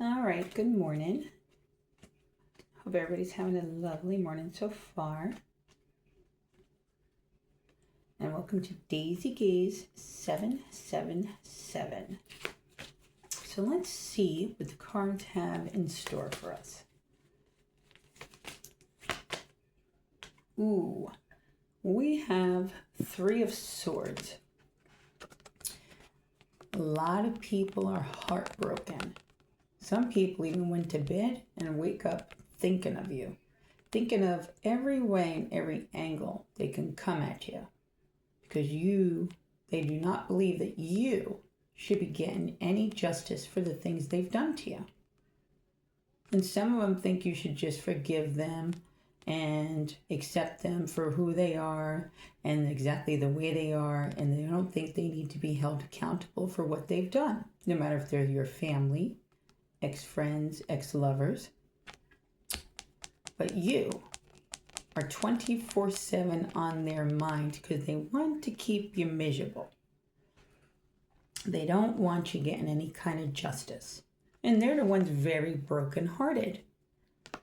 All right, good morning. Hope everybody's having a lovely morning so far. And welcome to Daisy Gaze 777. So let's see what the cards have in store for us. Ooh, we have Three of Swords. A lot of people are heartbroken. Some people even went to bed and wake up thinking of you, thinking of every way and every angle they can come at you, because they do not believe that you should be getting any justice for the things they've done to you. And some of them think you should just forgive them and accept them for who they are and exactly the way they are, and they don't think they need to be held accountable for what they've done, no matter if they're your family, ex-friends, ex-lovers. But you are 24/7 on their mind because they want to keep you miserable. They don't want you getting any kind of justice. And they're the ones very brokenhearted.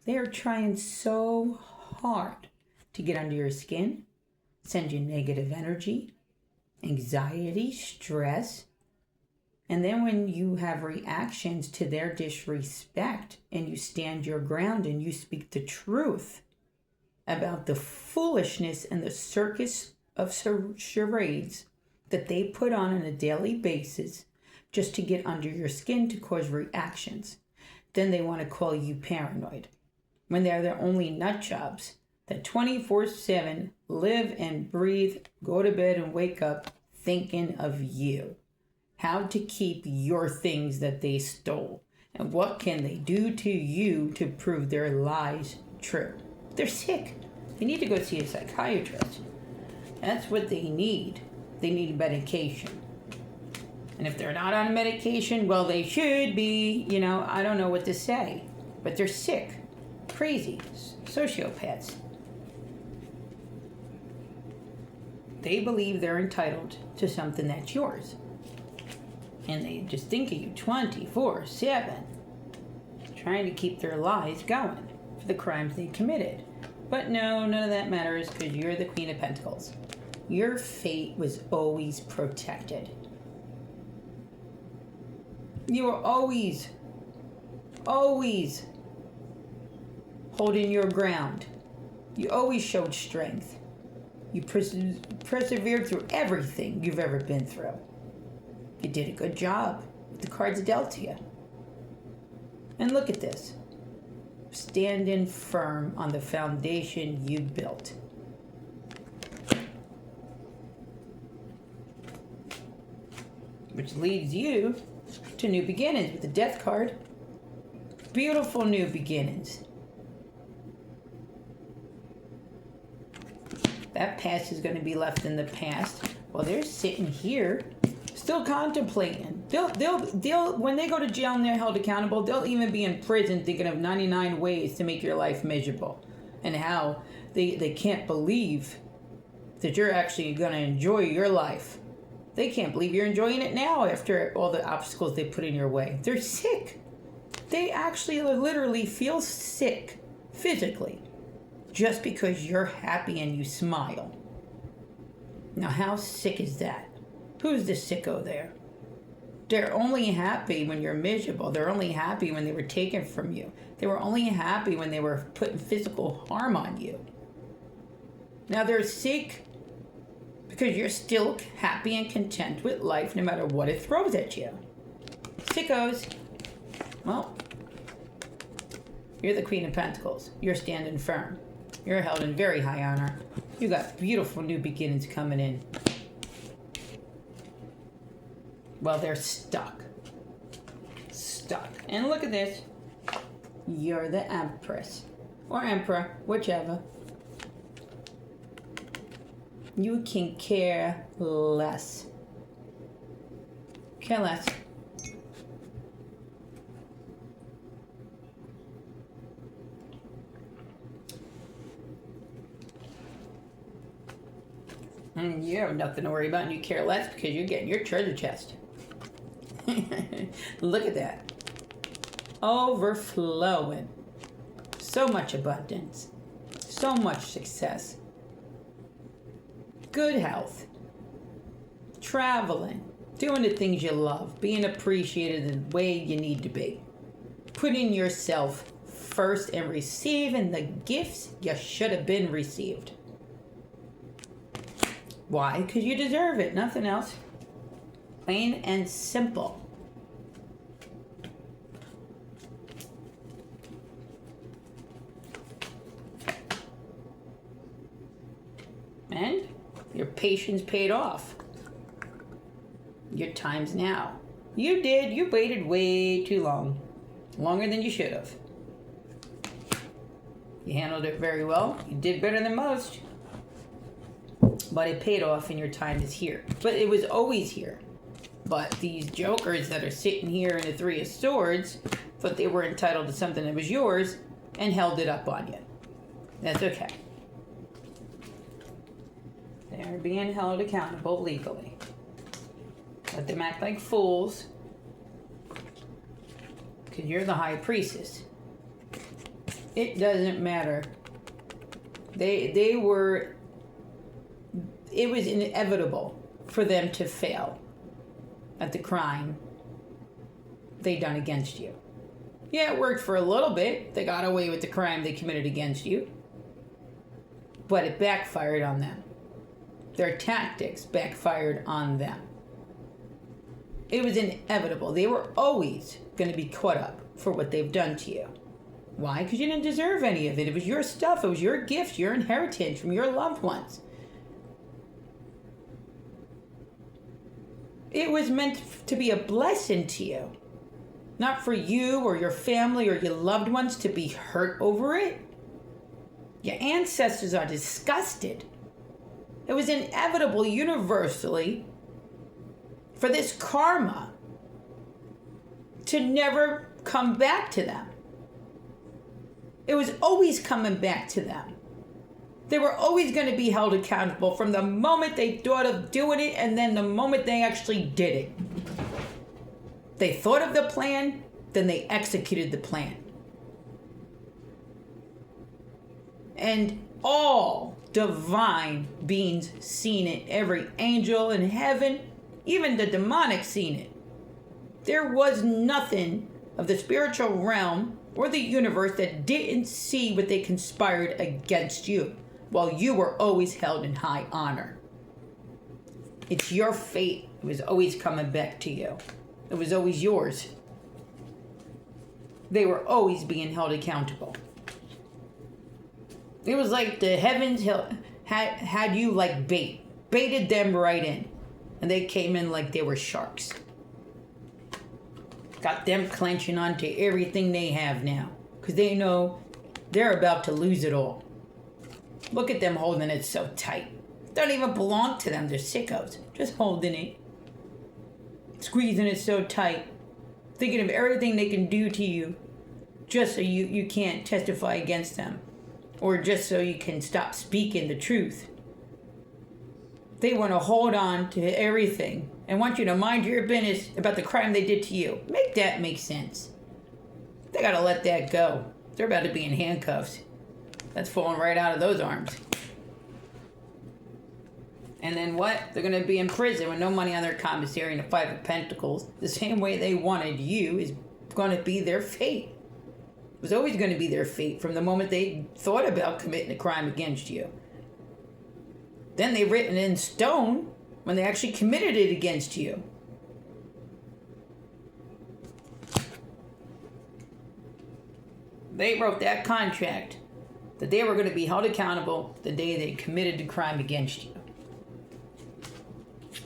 They are trying so hard to get under your skin, send you negative energy, anxiety, stress. And then when you have reactions to their disrespect and you stand your ground and you speak the truth about the foolishness and the circus of charades that they put on a daily basis just to get under your skin to cause reactions, then they want to call you paranoid. When they're their only nut jobs that 24/7 live and breathe, go to bed and wake up thinking of you. How to keep your things that they stole. And what can they do to you to prove their lies true? They're sick. They need to go see a psychiatrist. That's what they need. They need medication. And if they're not on medication, well, they should be. I don't know what to say. But they're sick, crazy, sociopaths. They believe they're entitled to something that's yours. And they just think of you 24/7, trying to keep their lies going for the crimes they committed. But no, none of that matters because you're the Queen of Pentacles. Your fate was always protected. You were always holding your ground. You always showed strength. You persevered through everything you've ever been through. You did a good job with the cards dealt to you. And look at this. Standing firm on the foundation you built. Which leads you to new beginnings with the Death card. Beautiful new beginnings. That past is going to be left in the past while they're sitting here still contemplating. They'll when they go to jail and they're held accountable, they'll even be in prison thinking of 99 ways to make your life miserable. And how they can't believe that you're actually going to enjoy your life. They can't believe you're enjoying it now after all the obstacles they put in your way. They're sick. They actually literally feel sick physically just because you're happy and you smile. Now, how sick is that? Who's the sicko there? They're only happy when you're miserable. They're only happy when they were taken from you. They were only happy when they were putting physical harm on you. Now they're sick because you're still happy and content with life no matter what it throws at you. Sickos. Well, you're the Queen of Pentacles. You're standing firm. You're held in very high honor. You got beautiful new beginnings coming in. Well, they're stuck. And look at this. You're the Empress. Or Emperor, whichever. You can care less. Care less. And you have nothing to worry about and you care less because you're getting your treasure chest. Look at that. overflowing. So much abundance, so much success, good health, traveling, doing the things you love, being appreciated the way you need to be, putting yourself first and receiving the gifts you should have been received. Why? Because you deserve it, nothing else. Plain and simple. And your patience paid off. Your time's now. You waited way too long. Longer than you should have. You handled it very well. You did better than most. But it paid off and your time is here. But it was always here. But these jokers that are sitting here in the Three of Swords thought they were entitled to something that was yours and held it up on you. That's okay. They are being held accountable legally. Let them act like fools. Because you're the high priestess. It doesn't matter. It was inevitable for them to fail at the crime they done against you. Yeah, it worked for a little bit. They got away with the crime they committed against you. But it backfired on them. Their tactics backfired on them. It was inevitable. They were always going to be caught up for what they've done to you. Why? Because you didn't deserve any of it. It was your stuff. It was your gift, your inheritance from your loved ones. It was meant to be a blessing to you. Not for you or your family or your loved ones to be hurt over it. Your ancestors are disgusted. It was inevitable universally for this karma to never come back to them. It was always coming back to them. They were always going to be held accountable from the moment they thought of doing it and then the moment they actually did it. They thought of the plan, then they executed the plan. And all divine beings seen it. Every angel in heaven, even the demonic seen it. There was nothing of the spiritual realm or the universe that didn't see what they conspired against you, while you were always held in high honor. It's your fate. It was always coming back to you. It was always yours. They were always being held accountable. It was like the heavens had you like baited them right in. And they came in like they were sharks. Got them clenching onto everything they have now. Because they know they're about to lose it all. Look at them holding it so tight. Don't even belong to them. They're sickos. Just holding it. Squeezing it so tight. Thinking of everything they can do to you. Just so you can't testify against them. Or just so you can stop speaking the truth. They want to hold on to everything. And want you to mind your business about the crime they did to you. Make that make sense. They gotta let that go. They're about to be in handcuffs. That's falling right out of those arms. And then what? They're going to be in prison with no money on their commissary and the Five of Pentacles. The same way they wanted you is going to be their fate. It was always going to be their fate from the moment they thought about committing a crime against you. Then they written in stone when they actually committed it against you. They wrote that contract that they were going to be held accountable the day they committed the crime against you.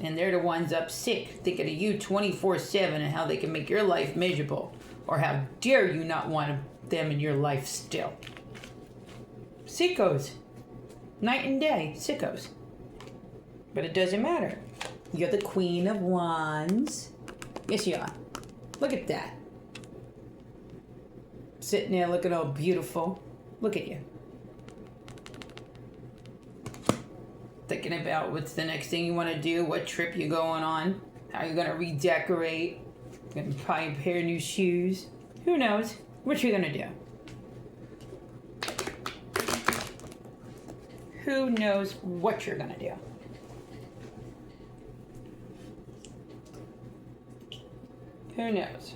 And they're the ones up sick, thinking of you 24/7 and how they can make your life miserable. Or how dare you not want them in your life still. Sickos. Night and day. Sickos. But it doesn't matter. You're the Queen of Wands. Yes, you are. Look at that. Sitting there looking all beautiful. Look at you. Thinking about what's the next thing you want to do, what trip you're going on, how you're going to redecorate, you're going to buy a pair of new shoes. Who knows what you're going to do? Who knows what you're going to do? Who knows?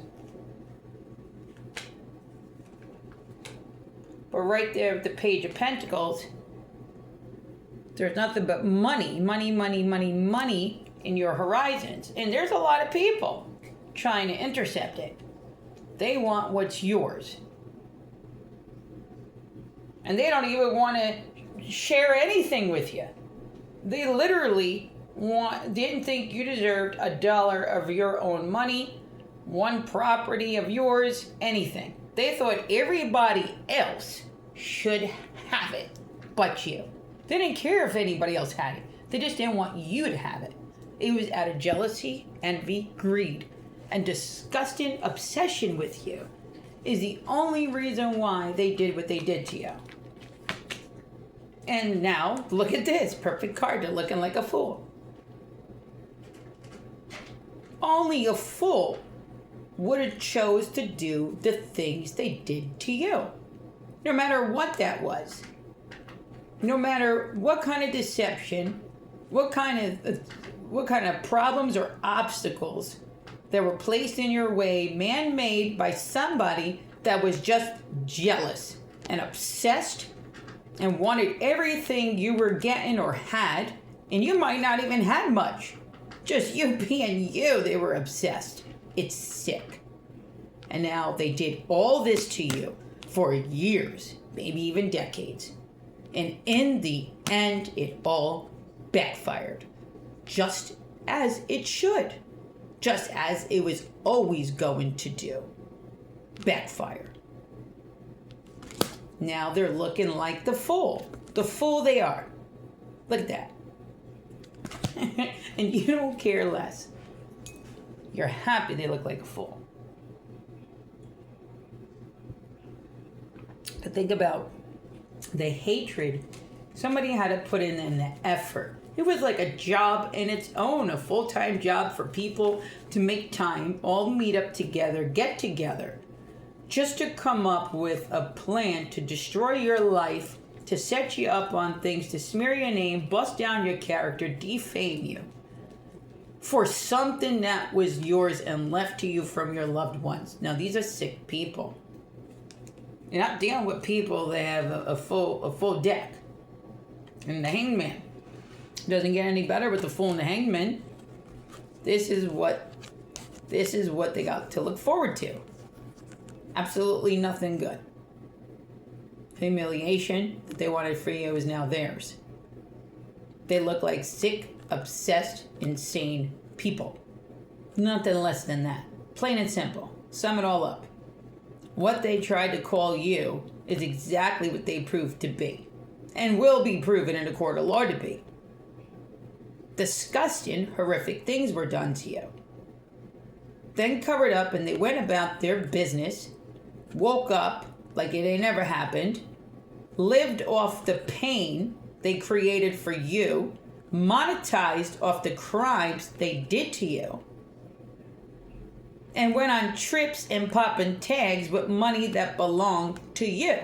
But right there with the Page of Pentacles, there's nothing but money, money, money, money, money in your horizons. And there's a lot of people trying to intercept it. They want what's yours. And they don't even want to share anything with you. They literally didn't think you deserved $1 of your own money, one property of yours, anything. They thought everybody else should have it but you. They didn't care if anybody else had it. They just didn't want you to have it. It was out of jealousy, envy, greed, and disgusting obsession with you is the only reason why they did what they did to you. And now, look at this. Perfect card. They're looking like a fool. Only a fool would have chose to do the things they did to you. No matter what that was. No matter what kind of deception, what kind of problems or obstacles that were placed in your way, man-made by somebody that was just jealous and obsessed and wanted everything you were getting or had, and you might not even had much. Just you being you, they were obsessed. It's sick. And now they did all this to you for years, maybe even decades. And in the end, it all backfired. Just as it should. Just as it was always going to do. Backfire. Now they're looking like the fool. The fool they are. Look at that. And you don't care less. You're happy they look like a fool. But think about the hatred somebody had to put in the effort. It was like a job in its own, a full-time job for people to make time, all meet up together, get together, just to come up with a plan to destroy your life, to set you up on things, to smear your name, bust down your character, defame you for something that was yours and left to you from your loved ones. Now, these are sick people. You're not dealing with people that have a full deck. And the Hangman doesn't get any better with the Fool and the Hangman. This is what they got to look forward to. Absolutely nothing good. Humiliation that they wanted for you is now theirs. They look like sick, obsessed, insane people. Nothing less than that. Plain and simple. Sum it all up. What they tried to call you is exactly what they proved to be. And will be proven in a court of law to be. Disgusting, horrific things were done to you. Then covered up and they went about their business, woke up like it ain't never happened, lived off the pain they created for you, monetized off the crimes they did to you, and went on trips and popping tags with money that belonged to you.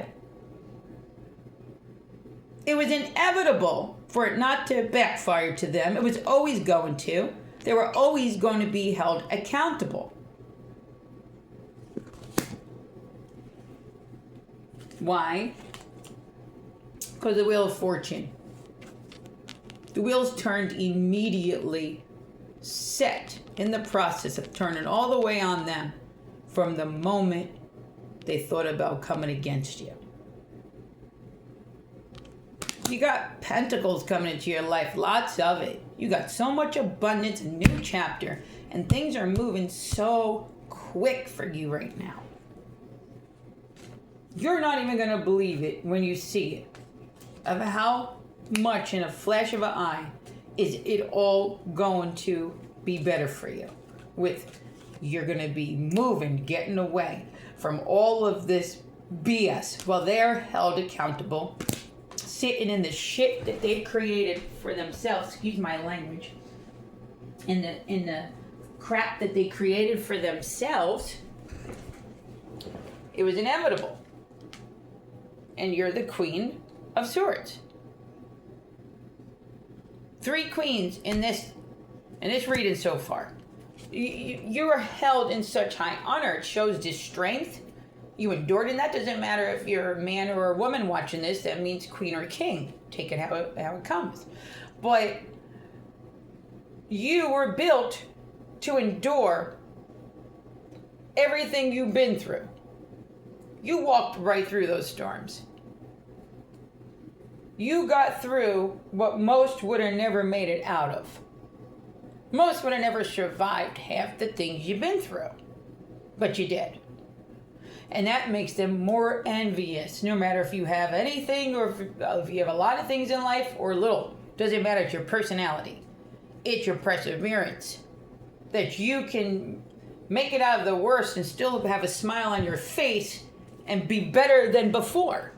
It was inevitable for it not to backfire to them. It was always going to. They were always going to be held accountable. Why? Because the Wheel of Fortune. The wheels turned immediately, set in the process of turning all the way on them from the moment they thought about coming against you. You got pentacles coming into your life, lots of it. You got so much abundance, a new chapter, and things are moving so quick for you right now. You're not even going to believe it when you see it, of how much in a flash of an eye is it all going to be better for you. You're going to be moving, getting away from all of this BS while they're held accountable, sitting in the shit that they've created for themselves, excuse my language, in the crap that they created for themselves, It was inevitable. And you're the Queen of Swords. 3 queens in this reading so far. You are held in such high honor. It shows this strength. You endured, and that doesn't matter if you're a man or a woman watching this. That means queen or king. Take it how it comes. But you were built to endure everything you've been through. You walked right through those storms. You got through what most would have never made it out of. Most would have never survived half the things you've been through. But you did. And that makes them more envious, no matter if you have anything or if you have a lot of things in life or little. Doesn't matter, it's your personality. It's your perseverance. That you can make it out of the worst and still have a smile on your face and be better than before.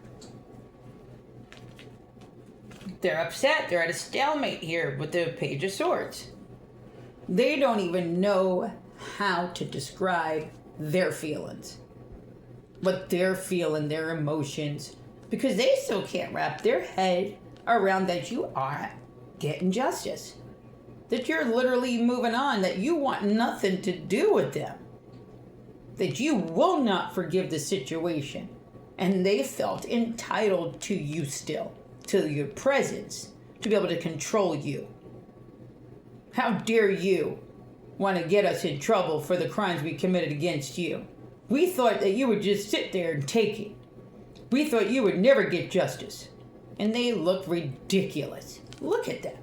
They're upset. They're at a stalemate here with the Page of Swords. They don't even know how to describe their feelings. What they're feeling, their emotions. Because they still can't wrap their head around that you are getting justice. That you're literally moving on. That you want nothing to do with them. That you will not forgive the situation. And they felt entitled to you still. To your presence. To be able to control you. How dare you want to get us in trouble for the crimes we committed against you? We thought that you would just sit there and take it. We thought you would never get justice. And they look ridiculous. Look at that.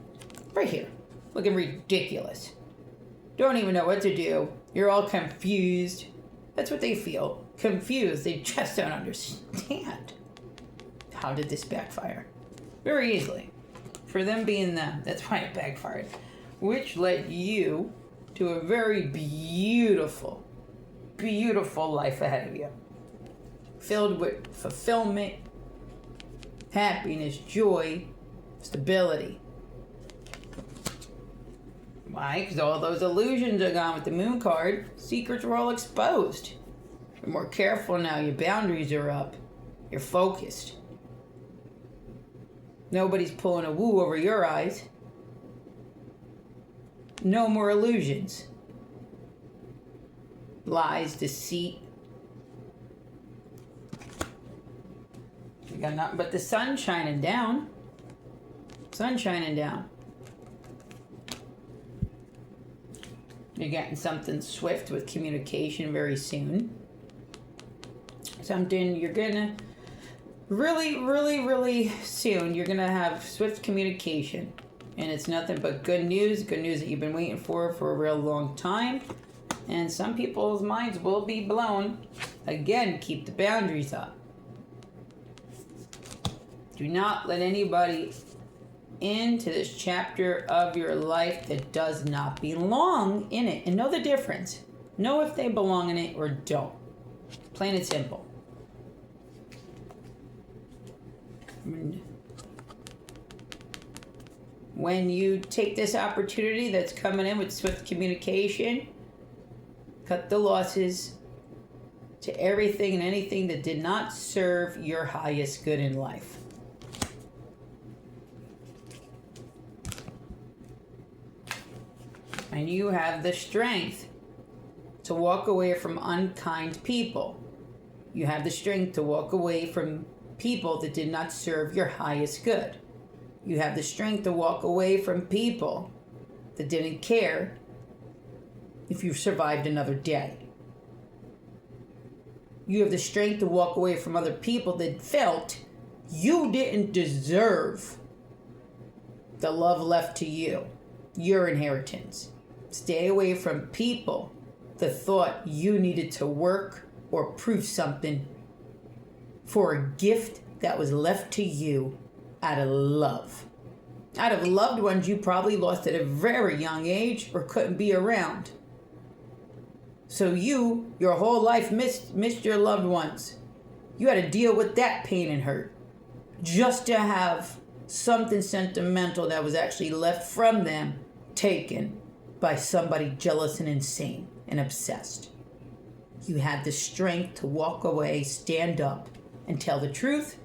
Right here. Looking ridiculous. Don't even know what to do. You're all confused. That's what they feel. Confused. They just don't understand. How did this backfire? Very easily. For them being them. That's why it backfired. Which led you to a very beautiful, beautiful life ahead of you. Filled with fulfillment, happiness, joy, stability. Why? Because all those illusions are gone with the Moon card. Secrets were all exposed. You're more careful now. Your boundaries are up. You're focused. Nobody's pulling a woo over your eyes. No more illusions. Lies, deceit. You got nothing but the sun shining down. Sun shining down. You're getting something swift with communication very soon. Something you're gonna really soon. You're gonna have swift communication. And it's nothing but good news that you've been waiting for a real long time. And some people's minds will be blown. Again, keep the boundaries up. Do not let anybody into this chapter of your life that does not belong in it. And know the difference. Know if they belong in it or don't. Plain and simple. When you take this opportunity that's coming in with swift communication, cut the losses to everything and anything that did not serve your highest good in life. And you have the strength to walk away from unkind people. You have the strength to walk away from people that did not serve your highest good. You have the strength to walk away from people that didn't care if you survived another day. You have the strength to walk away from other people that felt you didn't deserve the love left to you, your inheritance. Stay away from people that thought you needed to work or prove something for a gift that was left to you out of love. Out of loved ones you probably lost at a very young age or couldn't be around. So you, your whole life, missed your loved ones. You had to deal with that pain and hurt. Just to have something sentimental that was actually left from them taken by somebody jealous and insane and obsessed. You had the strength to walk away, stand up, and tell the truth,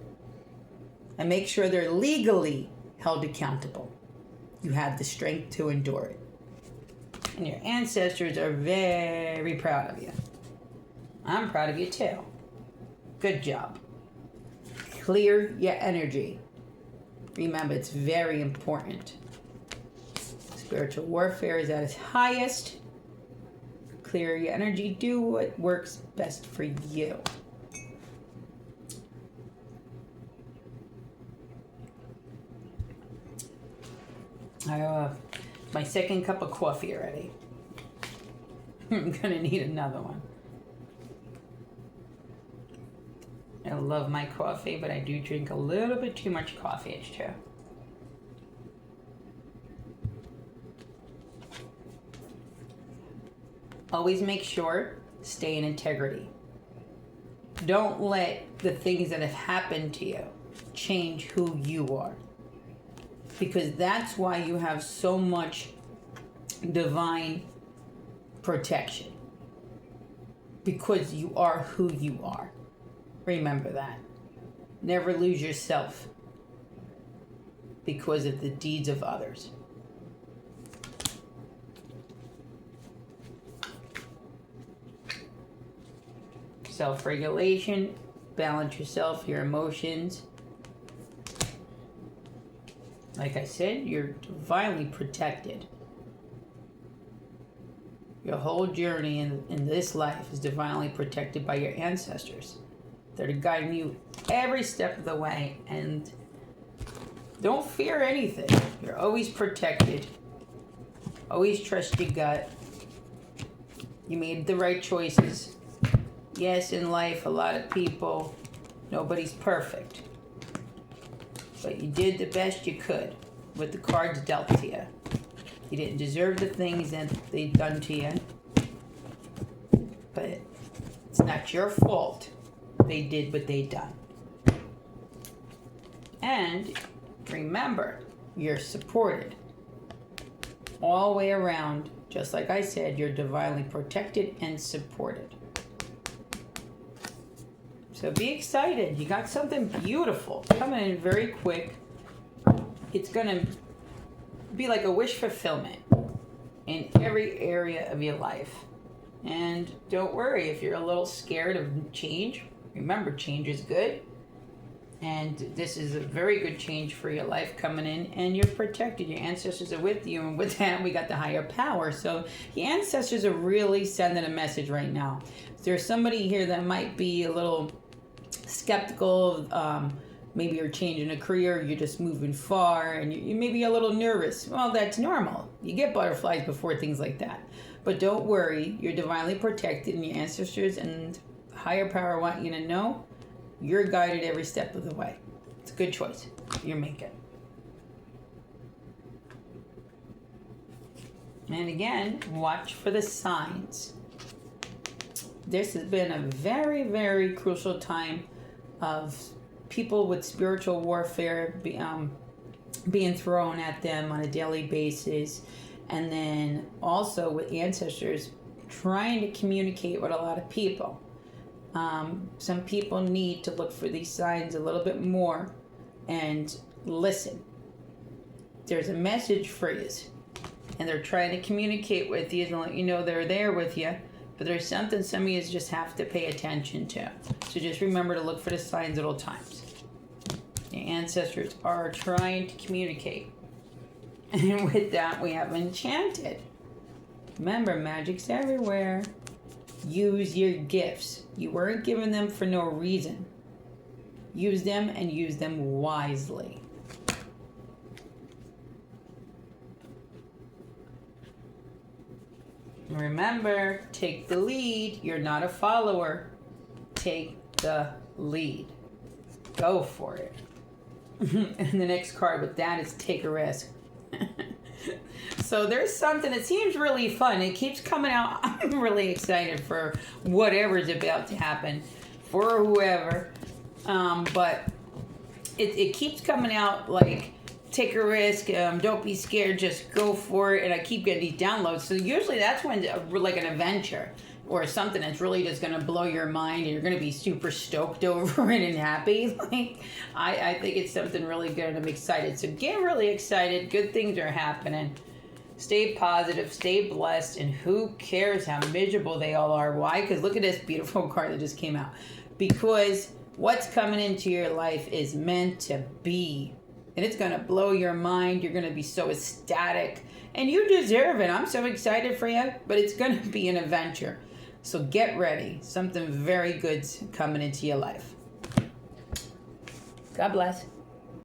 and make sure they're legally held accountable. You had the strength to endure it. And your ancestors are very proud of you. I'm proud of you too. Good job. Clear your energy. Remember, it's very important. Spiritual warfare is at its highest. Clear your energy. Do what works best for you. I have my second cup of coffee already. I'm gonna need another one. I love my coffee, but I do drink a little bit too much coffee, it's true. Always make sure, stay in integrity. Don't let the things that have happened to you change who you are. Because that's why you have so much divine protection. Because you are who you are. Remember that. Never lose yourself because of the deeds of others. Self-regulation, balance yourself, your emotions. Like I said, you're divinely protected. Your whole journey in this life is divinely protected by your ancestors. They're guiding you every step of the way, and don't fear anything. You're always protected. Always trust your gut. You made the right choices. Yes, in life, a lot of people, nobody's perfect. But you did the best you could with the cards dealt to you. You didn't deserve the things that they've done to you. But it's not your fault they did what they done. And remember, you're supported all the way around. Just like I said, you're divinely protected and supported. So be excited. You got something beautiful coming in very quick. It's going to be like a wish fulfillment in every area of your life. And don't worry if you're a little scared of change. Remember, change is good. And this is a very good change for your life coming in. And you're protected. Your ancestors are with you. And with that, we got the higher power. So the ancestors are really sending a message right now. There's somebody here that might be a little skeptical. Maybe you're changing a career. You're just moving far. And you may be a little nervous. Well, that's normal. You get butterflies before things like that. But don't worry. You're divinely protected. And your ancestors and higher power want you to know you're guided every step of the way. It's a good choice you're making. And again, watch for the signs. This has been a very, very crucial time of people with spiritual warfare being thrown at them on a daily basis. And then also with ancestors trying to communicate with a lot of people. Some people need to look for these signs a little bit more and listen. There's a message for you, and they're trying to communicate with you and let you know they're there with you, but there's something some of you just have to pay attention to. So just remember to look for the signs at all times. The ancestors are trying to communicate. And with that, we have enchanted. Remember, magic's everywhere. Use your gifts. You weren't given them for no reason. Use them and use them wisely. Remember, take the lead. You're not a follower. Take the lead. Go for it. And the next card with that is take a risk. So there's something that seems really fun. It keeps coming out. I'm really excited for whatever's about to happen for whoever. But it keeps coming out like take a risk. Don't be scared. Just go for it. And I keep getting these downloads. So usually that's when like an adventure. or something that's really just going to blow your mind and you're going to be super stoked over it and happy. Like, I think it's something really good and I'm excited. So get really excited. Good things are happening. Stay positive, stay blessed, and who cares how miserable they all are. Why? Because look at this beautiful card that just came out. Because what's coming into your life is meant to be. And it's going to blow your mind. You're going to be so ecstatic. And you deserve it. I'm so excited for you. But it's going to be an adventure. So get ready. Something very good's coming into your life. God bless.